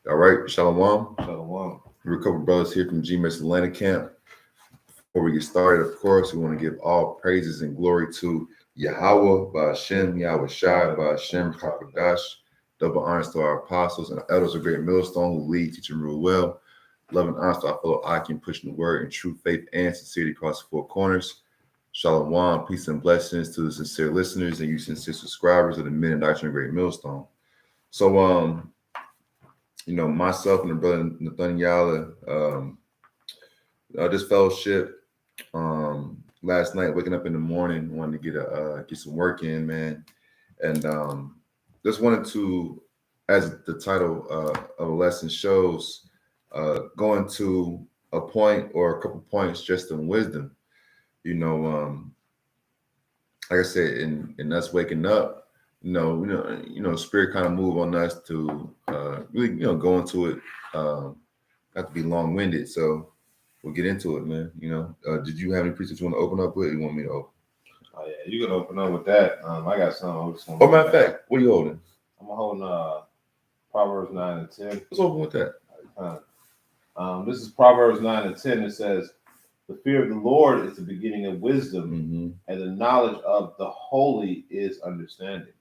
All right, Shalom. Shalom. We're a couple brothers here from GMS Atlanta camp. Before we get started, of course, we want to give all praises and glory to Yahweh, Ba'ashem, Yahweh Shai, Ba'ashem, Kakadash. Double honors to our apostles and elders of Great Millstone who lead, teach, and rule well. Love and honors to our fellow Akim, pushing the word in true faith and sincerity across the four corners. Shalom, peace and blessings to the sincere listeners and you sincere subscribers of the Men and Doctrine of Great Millstone. So, myself and the brother Nathaniel, this fellowship last night, waking up in the morning, wanted to get some work in, man, and just wanted to, as the title of a lesson shows, going to a point or a couple points just in wisdom. Like I said, in us waking up, spirit kind of move on us to really, go into it. Not to be long winded, so we'll get into it, man. Did you have any precepts you want to open up with? Or you want me to open? Oh yeah, you can open up with that. I got something. I just want Oh, matter of fact, what are you holding? I'm holding Proverbs 9 and 10. Let's open with that. This is Proverbs 9 and 10. It says, "The fear of the Lord is the beginning of wisdom, and the knowledge of the holy is understanding."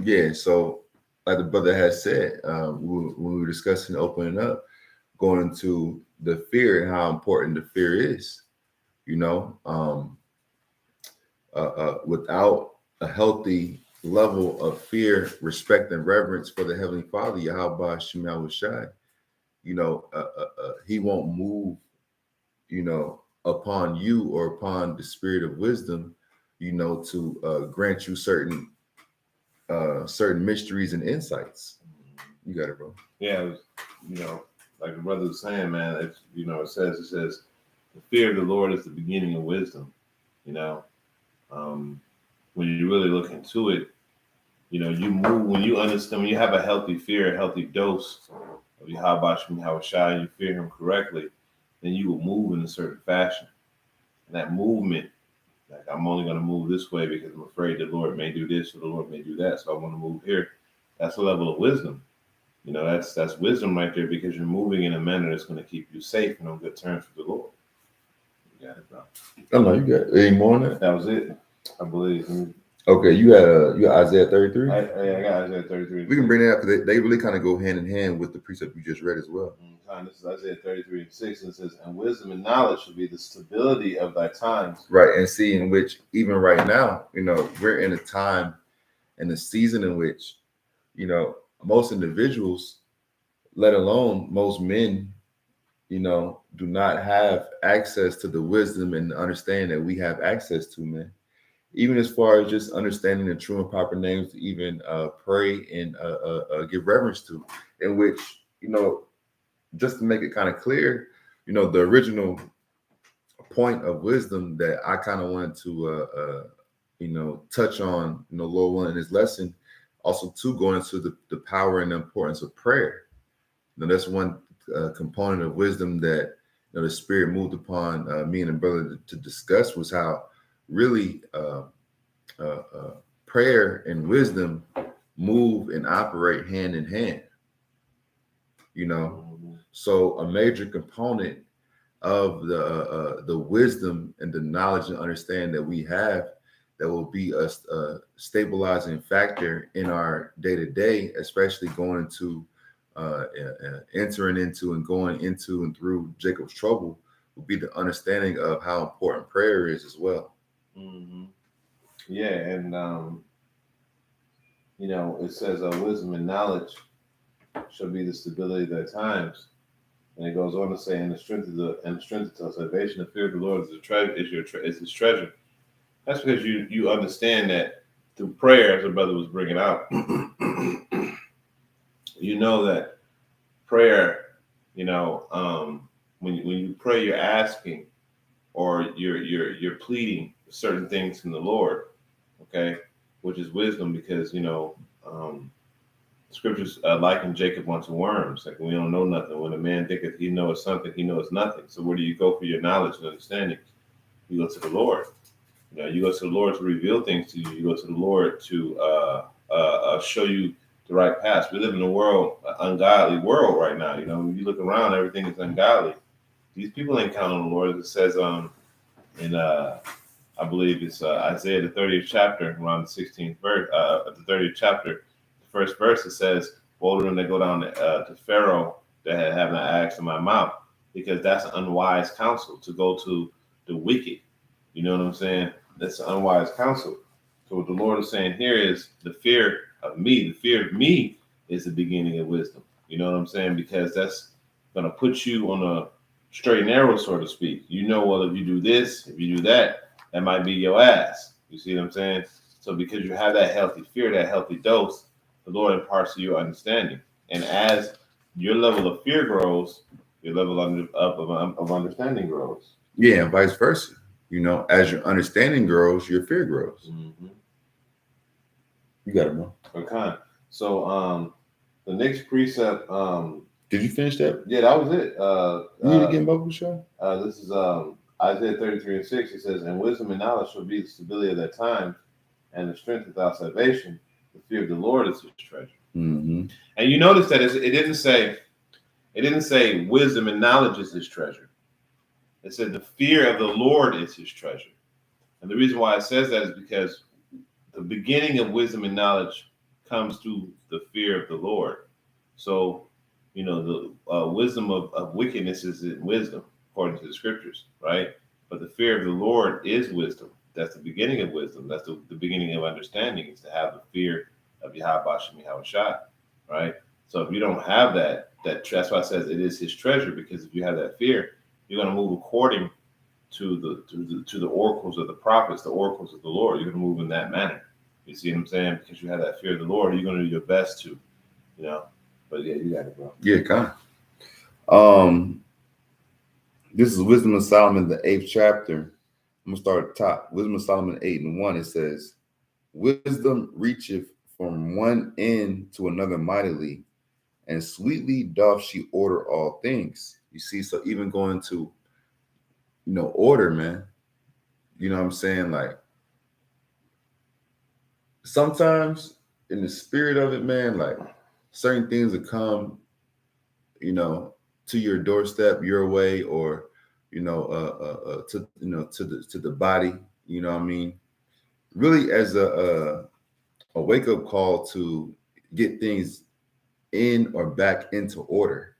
Yeah. So, like the brother has said, when we were discussing opening up, going into the fear and how important the fear is. Without a healthy level of fear, respect, and reverence for the Heavenly Father, Yahweh Shema Shai, He won't move, upon you or upon the spirit of wisdom, to grant you certain mysteries and insights. You got it, bro. Yeah, like the brother was saying, man. It says the fear of the Lord is the beginning of wisdom. When you really look into it, you move when you understand, when you have a healthy fear, a healthy dose of Yahweh Shai, and you fear Him correctly, then you will move in a certain fashion. And that movement, like, I'm only going to move this way because I'm afraid the Lord may do this or the Lord may do that, so I want to move here. That's a level of wisdom. That's wisdom right there, because you're moving in a manner that's going to keep you safe and on good terms with the Lord. You got it, bro. Oh no, you got any more on that? That was it, I believe. Okay, you got Isaiah 33. I got Isaiah 33. We can bring that up because they really kind of go hand in hand with the precept you just read as well. This is Isaiah 33 and 6, and it says, "And wisdom and knowledge shall be the stability of thy times." Right, and see, in which even right now, we're in a time and a season in which, most individuals, let alone most men, do not have access to the wisdom and the understanding that we have access to, man. Even as far as just understanding the true and proper names to even pray and give reverence to, in which, just to make it kind of clear, the original point of wisdom that I kind of wanted to, touch on, Lord willing, in this lesson, also to go into the power and the importance of prayer. That's one component of wisdom that the Spirit moved upon me and the brother to discuss, was how really prayer and wisdom move and operate hand in hand. So a major component of the wisdom and the knowledge and understanding that we have, that will be a stabilizing factor in our day to day, especially going into entering into and going into and through Jacob's trouble, will be the understanding of how important prayer is as well. Yeah, and it says wisdom and knowledge shall be the stability of their times, and it goes on to say, "And the strength of salvation, the fear of the Lord is is His treasure." That's because you understand that through prayer, as the brother was bringing out, that prayer, when you pray, you're asking, or you're pleading certain things from the Lord, okay, which is wisdom, because scriptures liken Jacob unto worms. Like, we don't know nothing. When a man thinketh he knoweth something, he knows nothing. So where do you go for your knowledge and understanding? You go to the Lord. You go to the Lord to reveal things to you. You go to the Lord to show you, the right path. We live in a world, an ungodly world right now. You know, when you look around, everything is ungodly. These people ain't counting on the Lord. It says in I believe it's Isaiah the 30th chapter, around the 16th verse, the 30th chapter, the first verse. It says, "Woe to them that go down to Pharaoh that have not asked in my mouth," because that's unwise counsel to go to the wicked. You know what I'm saying? That's unwise counsel. So what the Lord is saying here is the fear of me. The fear of me is the beginning of wisdom. You know what I'm saying? Because that's gonna put you on a straight and narrow, so to speak. You know, well, if you do this, if you do that, that might be your ass. You see what I'm saying? So because you have that healthy fear, that healthy dose, the Lord imparts to you understanding. And as your level of fear grows, your level of understanding grows. Yeah, and vice versa. You know, as your understanding grows, your fear grows. Mm-hmm. You got it, bro. Okay. So the next precept, Did you finish that? yeah, that was it. You need to get in Bible show? This is Isaiah 33:6. It says, "And wisdom and knowledge shall be the stability of their time, and the strength of thy salvation. The fear of the Lord is his treasure." Mm-hmm. And you notice that it didn't say wisdom and knowledge is his treasure. It said the fear of the Lord is his treasure. And the reason why it says that is because the beginning of wisdom and knowledge comes through the fear of the Lord. So, you know, the wisdom of wickedness is in wisdom, according to the scriptures, right? But the fear of the Lord is wisdom. That's the beginning of wisdom. That's the beginning of understanding, is to have the fear of Yahweh Shem Shai, right? So if you don't have that's why it says it is his treasure, because if you have that fear, you're going to move according to the oracles of the prophets, the oracles of the Lord. You're going to move in that manner. You see what I'm saying? Because you have that fear of the Lord, you're going to do your best to, you know. But yeah, you got it, bro. Yeah, kind of. This is Wisdom of Solomon, the 8th chapter. I'm gonna start at the top. Wisdom of Solomon 8:1. It says, "Wisdom reacheth from one end to another mightily, and sweetly doth she order all things." You see, so even going to, order, man. You know what I'm saying? Like sometimes in the spirit of it, man, like certain things that come, to your doorstep, your way, or to to the body. You know what I mean? Really, as a wake up call to get things in or back into order.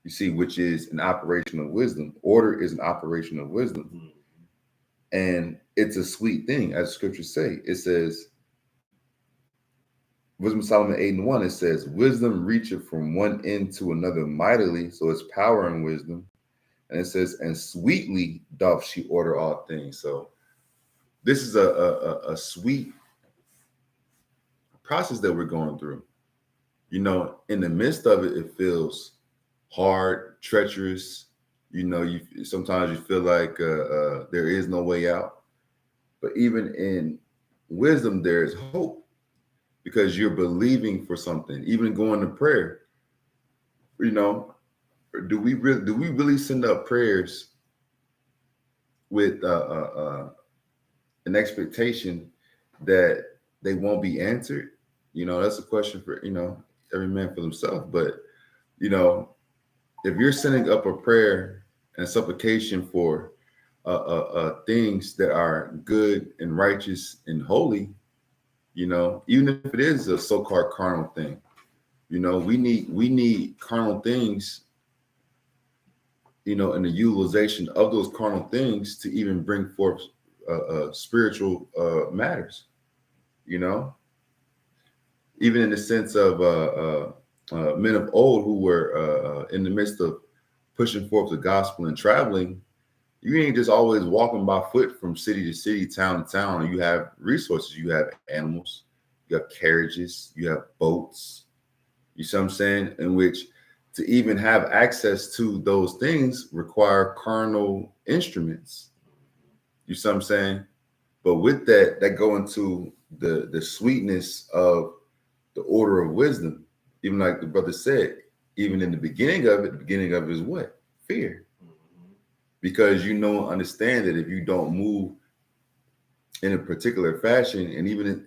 You see, which is an operation of wisdom. Order is an operation of wisdom. Mm-hmm. And it's a sweet thing, as the scriptures say. It says, Wisdom of Solomon 8:1, it says, "Wisdom reacheth from one end to another mightily." So it's power and wisdom. And it says, "And sweetly doth she order all things." So this is a sweet process that we're going through. In the midst of it, it feels hard, treacherous. You sometimes you feel like there is no way out. But even in wisdom, there is hope, because you're believing for something. Even going to prayer, do we really send up prayers with an expectation that they won't be answered? That's a question for every man for themselves. But if you're sending up a prayer and supplication for things that are good and righteous and holy, even if it is a so-called carnal thing, we need carnal things, and the utilization of those carnal things to even bring forth spiritual matters, even in the sense of men of old who were in the midst of pushing forth the gospel and traveling. You ain't just always walking by foot from city to city, town to town. You have resources. You have animals. You have carriages. You have boats. You see what I'm saying? In which to even have access to those things require carnal instruments. You see what I'm saying? But with that go into the sweetness of the order of wisdom. Even like the brother said, even in the beginning of it is what? Fear. Because understand that if you don't move in a particular fashion, and even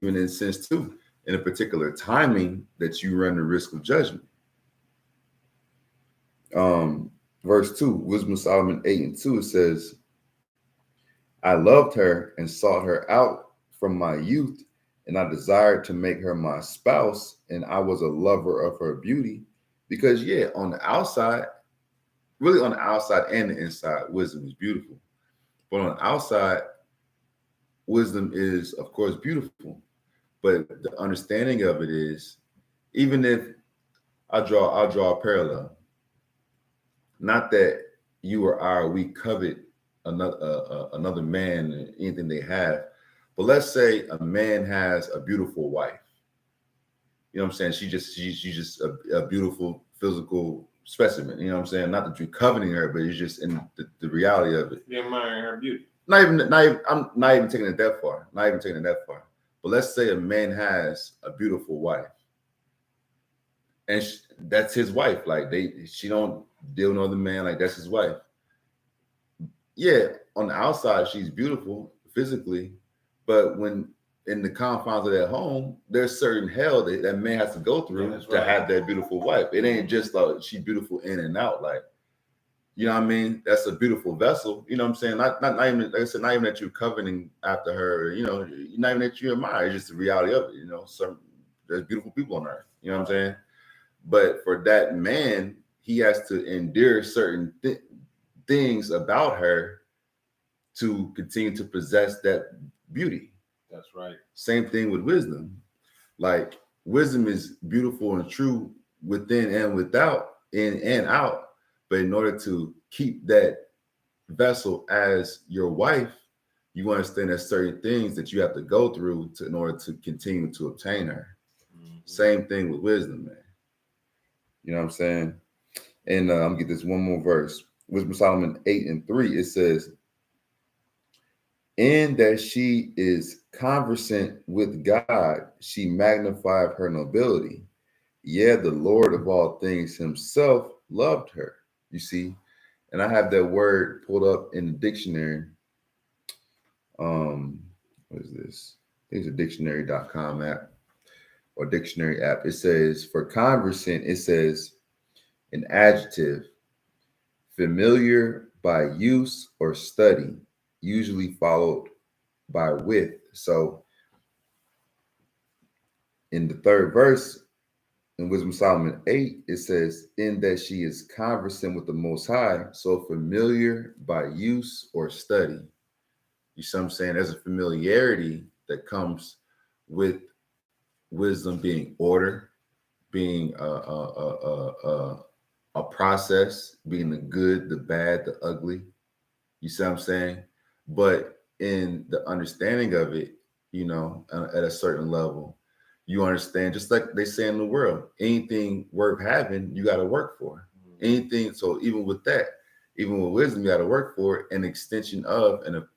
in sense too, in a particular timing that you run the risk of judgment. Verse 2, Wisdom of Solomon 8:2, it says, I loved her and sought her out from my youth, and I desired to make her my spouse, and I was a lover of her beauty. Because, yeah, on the outside, really on the outside and the inside, wisdom is beautiful. But on the outside, wisdom is, of course, beautiful. But the understanding of it is, even if I'll draw a parallel. Not that you or I, we covet another man and anything they have, but let's say a man has a beautiful wife. You know what I'm saying? She's just a beautiful physical specimen. You know what I'm saying? Not that you're coveting her, but it's just in the reality of it. You're admiring her beauty. I'm not even taking it that far. Not even taking it that far. But let's say a man has a beautiful wife, and that's his wife. Like she don't deal with another man. Like that's his wife. Yeah, on the outside she's beautiful physically, but when in the confines of that home, there's certain hell that man has to go through to have that beautiful wife. It ain't just like she's beautiful in and out. Like, you know what I mean? That's a beautiful vessel. You know what I'm saying? Not even, like I said, not even that you're coveting after her, you know, not even that you admire. It's just the reality of it, you know. There's beautiful people on earth, you know what I'm saying? But for that man, he has to endure certain things about her to continue to possess that beauty. That's right. Same thing with wisdom. Like wisdom is beautiful and true within and without, in and out. But in order to keep that vessel as your wife, you understand there's certain things that you have to go through in order to continue to obtain her. Mm-hmm. Same thing with wisdom, man. You know what I'm saying? And I'm gonna get this one more verse. Wisdom of Solomon 8:3. It says, in that she is conversant with God, she magnified her nobility. Yeah, the Lord of all things himself loved her. You see, and I have that word pulled up in the dictionary. What is this? It's a dictionary.com app or dictionary app. It says for conversant, it says an adjective, familiar by use or study, usually followed by with. So in the third verse in Wisdom of Solomon 8, it says, in that she is conversant with the Most High, so familiar by use or study. You see what I'm saying? There's a familiarity that comes with wisdom being order, being a process, being the good, the bad, the ugly. You see what I'm saying? But in the understanding of it, you know, at a certain level, you understand, just like they say in the world, anything worth having, you got to work for. Anything. So even with that, even with wisdom, you got to work for it. An extension of and a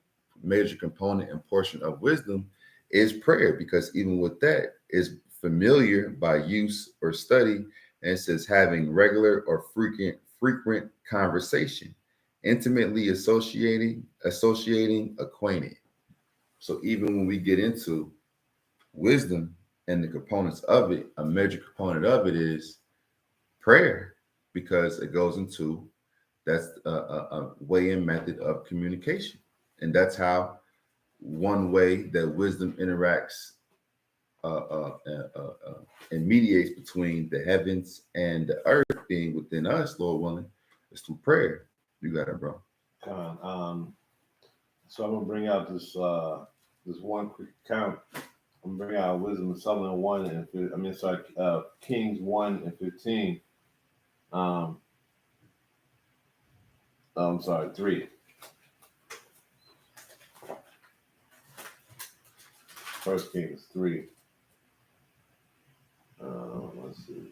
major component and portion of wisdom is prayer, because even with that is familiar by use or study. And it says having regular or frequent conversation, intimately associating, acquainted. So even when we get into wisdom and the components of it, a major component of it is prayer, because it goes into that's a way and method of communication, and that's how one way that wisdom interacts and mediates between the heavens and the earth being within us, Lord willing, is through prayer. You got it, bro. So I'm gonna bring out this one quick account. I'm gonna bring out Wisdom of Solomon 1 and Kings 1:15. I'm sorry, 3. First Kings 3. Let's see.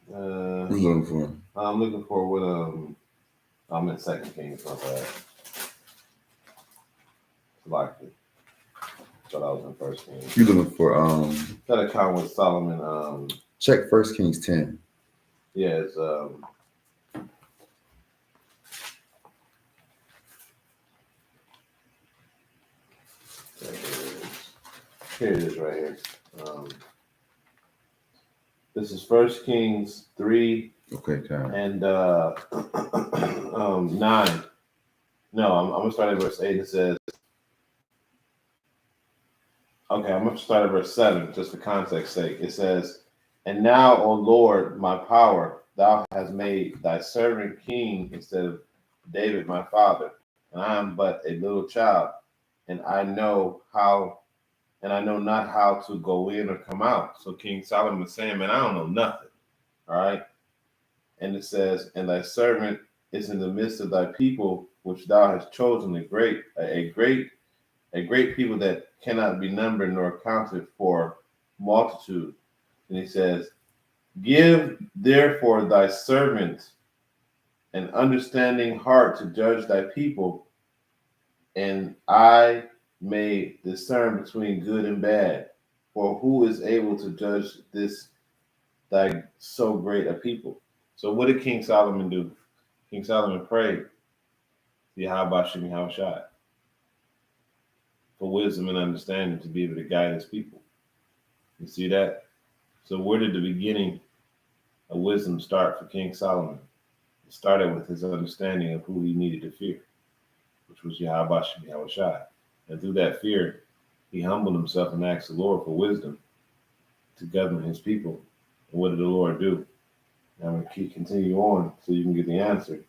What are you looking for? I'm looking for what I'm in Second Kings, my bad. Likely. Thought I was in First Kings. You looking for that account with Solomon. Check First Kings 10. Yeah, it's Here it is right here. Um, this is First Kings 3 Okay, time. and 9. No, I'm going to start at verse 8. It says, okay, I'm going to start at verse 7, just for context sake. It says, and now, O Lord, my power, thou hast made thy servant king instead of David, my father. And I am but a little child, and I know not how to go in or come out. So King Solomon is saying, man, I don't know nothing. All right. And it says, and thy servant is in the midst of thy people, which thou hast chosen, a great people that cannot be numbered nor counted for multitude. And he says, give therefore thy servant an understanding heart to judge thy people, and I may discern between good and bad. For who is able to judge this thy so great a people? So what did King Solomon do? King Solomon prayed to Yahweh Shem Yahushai for wisdom and understanding to be able to guide his people. You see that? So where did the beginning of wisdom start for King Solomon? It started with his understanding of who he needed to fear, which was Yahweh Shem Yahushai. And through that fear, he humbled himself and asked the Lord for wisdom to govern his people. And what did the Lord do? Now I'm going to continue on so you can get the answer.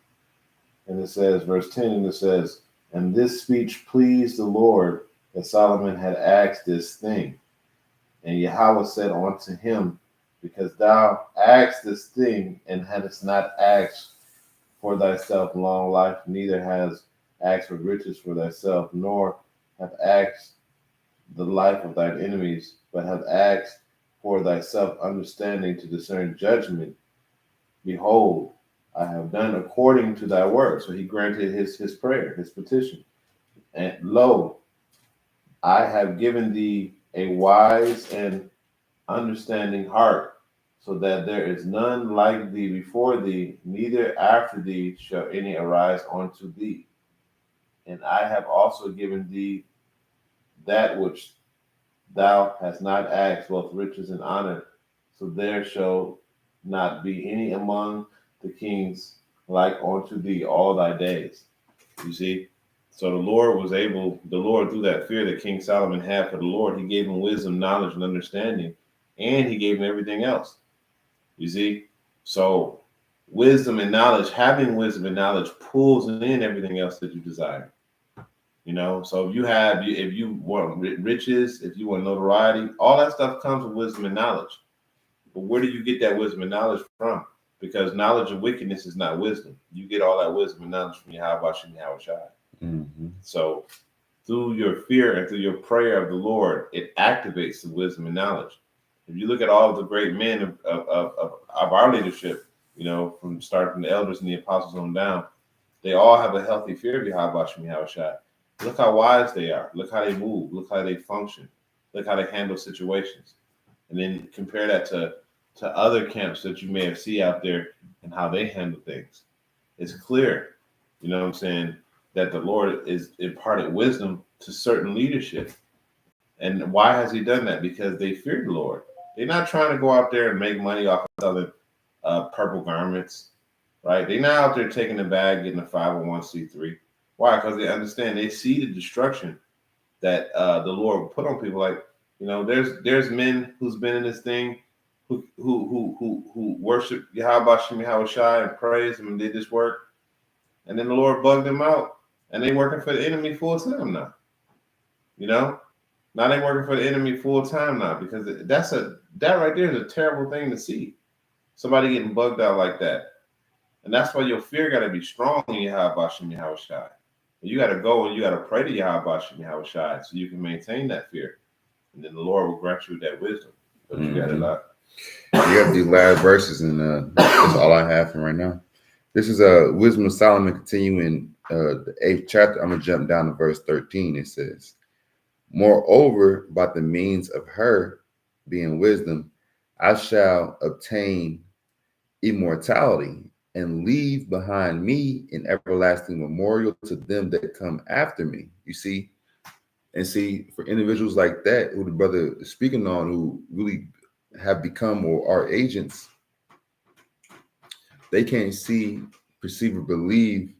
And it says, verse 10, and it says, and this speech pleased the Lord that Solomon had asked this thing. And Yahweh said unto him, because thou asked this thing and hadst not asked for thyself long life, neither has asked for riches for thyself, nor have asked the life of thine enemies, but have asked for thyself understanding to discern judgment. Behold, I have done according to thy word. So he granted his prayer, his petition. And lo, I have given thee a wise and understanding heart, so that there is none like thee before thee, neither after thee shall any arise unto thee. And I have also given thee that which thou hast not asked, both riches and honor, so there shall not be any among the kings like unto thee all thy days. You see? So the Lord through that fear that King Solomon had for the Lord, he gave him wisdom, knowledge, and understanding, and he gave him everything else. You see? So having wisdom and knowledge pulls in everything else that you desire. You know, so if you want riches, if you want notoriety, all that stuff comes with wisdom and knowledge. But where do you get that wisdom and knowledge from? Because knowledge of wickedness is not wisdom. You get all that wisdom and knowledge from Yahweh Shem Yahushai. Mm-hmm. So through your fear and through your prayer of the Lord, it activates the wisdom and knowledge. If you look at all of the great men of our leadership, you know, starting from the elders and the apostles on down, they all have a healthy fear of Yahweh Shem Yahushai. Look how wise they are. Look how they move. Look how they function. Look how they handle situations. And then compare that to other camps that you may have seen out there and how they handle things. It's clear, you know what I'm saying, that the Lord is imparted wisdom to certain leadership. And why has he done that? Because they fear the Lord. They're not trying to go out there and make money off of selling purple garments, right? They're not out there taking the bag, getting a 501c3. Why? Because they understand, they see the destruction that the Lord will put on people. Like, you know, there's men who's been in this thing who worship Yahweh Shem Yahushai and praise him and did this work, and then the Lord bugged them out, and they working for the enemy full time now. You know, now they working for the enemy full time now, because that right there is a terrible thing to see. Somebody getting bugged out like that, and that's why your fear got to be strong in Yahweh Shem Yahushai. You got to go and you got to pray to Yahweh Shem Yahushai so you can maintain that fear, and then the Lord will grant you that wisdom. But you got it out. You have these last verses, and that's all I have for right now. This is Wisdom of Solomon, continuing the 8th chapter. I'm going to jump down to verse 13. It says, moreover, by the means of her, being wisdom, I shall obtain immortality and leave behind me an everlasting memorial to them that come after me. You see, And see, for individuals like that, who the brother is speaking on, who really have become or are agents, they can't see, perceive, or believe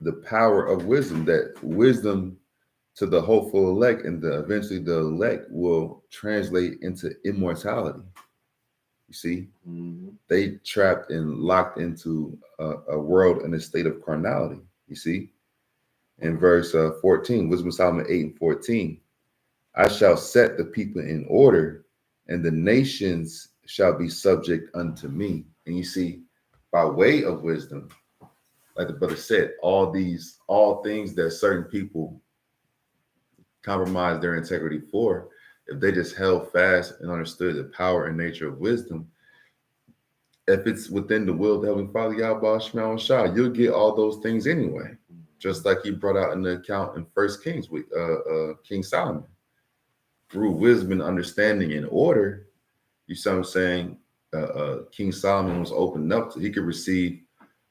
the power of wisdom, that wisdom to the hopeful elect and eventually the elect will translate into immortality. You see, Mhm. they trapped and locked into a world in a state of carnality. You see, in verse 14, Wisdom of Solomon 8 and 14, I shall set the people in order, and the nations shall be subject unto me. And you see, by way of wisdom, like the brother said, all things that certain people compromise their integrity for, if they just held fast and understood the power and nature of wisdom, if it's within the will of the Heavenly Father, Yahweh Shema Shah, you'll get all those things anyway. Just like he brought out in the account in First Kings with King Solomon. Through wisdom and understanding and order, you see what I'm saying? King Solomon was opened up to, he could receive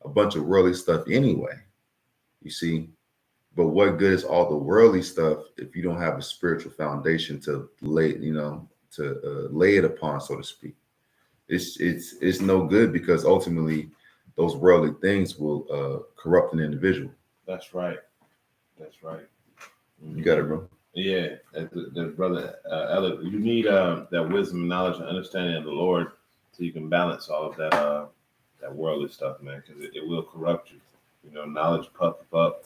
a bunch of worldly stuff anyway. You see, but what good is all the worldly stuff if you don't have a spiritual foundation to lay, lay it upon, so to speak? It's no good, because ultimately those worldly things will corrupt an individual. That's right. That's right. You got it, bro. Yeah, the brother Elliot, you need that wisdom, knowledge, and understanding of the Lord, so you can balance all of that worldly stuff, man, because it will corrupt you. You know, knowledge puff up,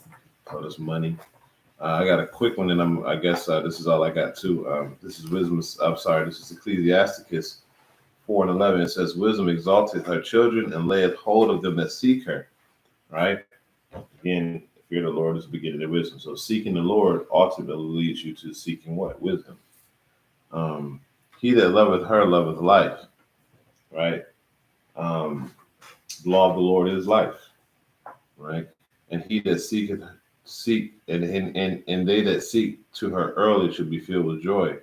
so does money. I got a quick one, and I guess this is all I got too. This is wisdom. I'm sorry, this is Ecclesiasticus 4:11. It says, "Wisdom exalteth her children, and layeth hold of them that seek her." Right. Again, the fear of the Lord is the beginning of wisdom. So seeking the Lord ultimately leads you to seeking what? Wisdom. Um, he that loveth her loveth life, right? Um, the law of the Lord is life, right? And he that seek and they that seek to her early should be filled with joy.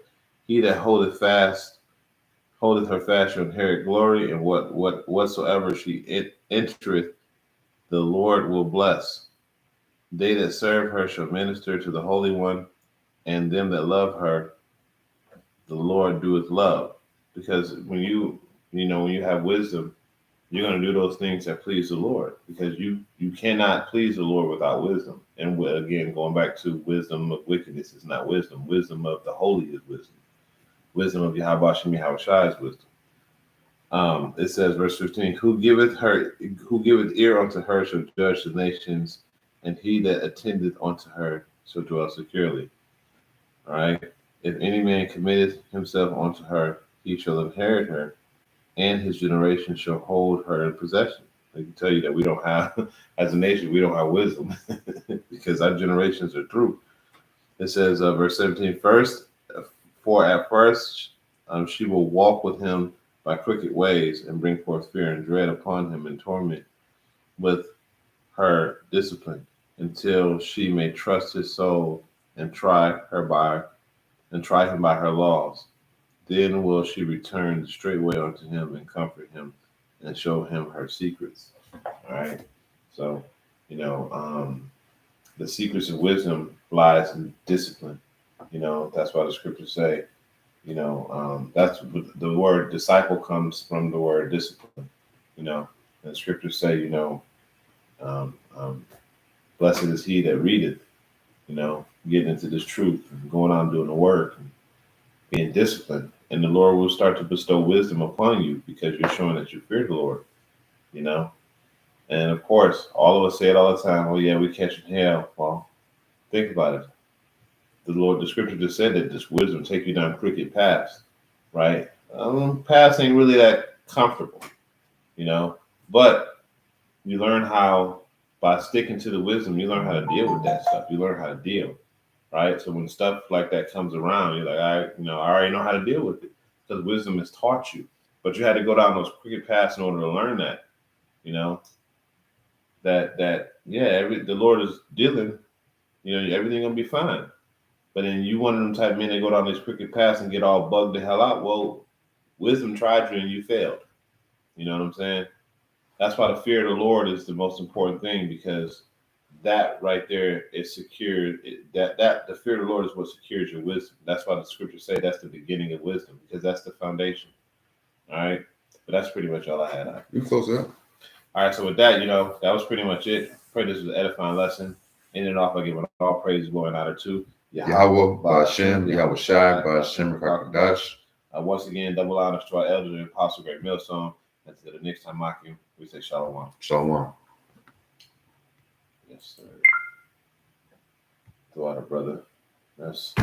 He that holdeth her fast shall inherit glory, and whatsoever she entereth, the Lord will bless. They that serve her shall minister to the Holy One, and them that love her, the Lord doeth love. Because when you have wisdom, you're going to do those things that please the Lord. Because you cannot please the Lord without wisdom. And again, going back to wisdom of wickedness is not wisdom. Wisdom of the holy is wisdom. Wisdom of Yahweh Shem Yahweh Shai is wisdom. It says, verse 15, who giveth ear unto her shall judge the nations, and he that attendeth unto her shall dwell securely. All right. If any man committeth himself unto her, he shall inherit her, and his generation shall hold her in possession. I can tell you that we don't have, as a nation, we don't have wisdom because our generations are through. It says, verse 17, first, for at first she will walk with him by crooked ways and bring forth fear and dread upon him and torment with her discipline until she may trust his soul and try him by her laws. Then will she return straightway unto him and comfort him and show him her secrets. All right. So, you know, the secrets of wisdom lies in discipline. You know, that's why the scriptures say, that's the word disciple comes from the word discipline. You know, and the scriptures say, um, um, blessed is he that readeth, getting into this truth and going on doing the work and being disciplined. And the Lord will start to bestow wisdom upon you because you're showing that you fear the Lord, you know. And of course, all of us say it all the time. Oh yeah, we catching hell. Well, think about it. The scripture just said that this wisdom take you down crooked paths, right? Paths ain't really that comfortable, you know. But you learn how, by sticking to the wisdom, you learn how to deal with that stuff. You learn how to deal, right? So when stuff like that comes around, you're like, I already know how to deal with it because wisdom has taught you. But you had to go down those crooked paths in order to learn that, you know. The Lord is dealing, everything gonna be fine. But then you one of them type of men that go down these crooked paths and get all bugged the hell out. Well, wisdom tried you and you failed. You know what I'm saying? That's why the fear of the Lord is the most important thing, because that right there is secured. That the fear of the Lord is what secures your wisdom. That's why the scriptures say that's the beginning of wisdom, because that's the foundation. All right, but that's pretty much all I had. You close it up. All right, so with that, that was pretty much it. Pray this was an edifying lesson. Ending off by giving all praise, glory, and honor to Yahweh, Ba'Shem, Yahweh Shai, Ba'Shem, Rakadash. Once again, double honors to our elders and apostle, great millstone. Until the next time, Maki, we say shalom. Shalom. Yes, sir. To our brother. That's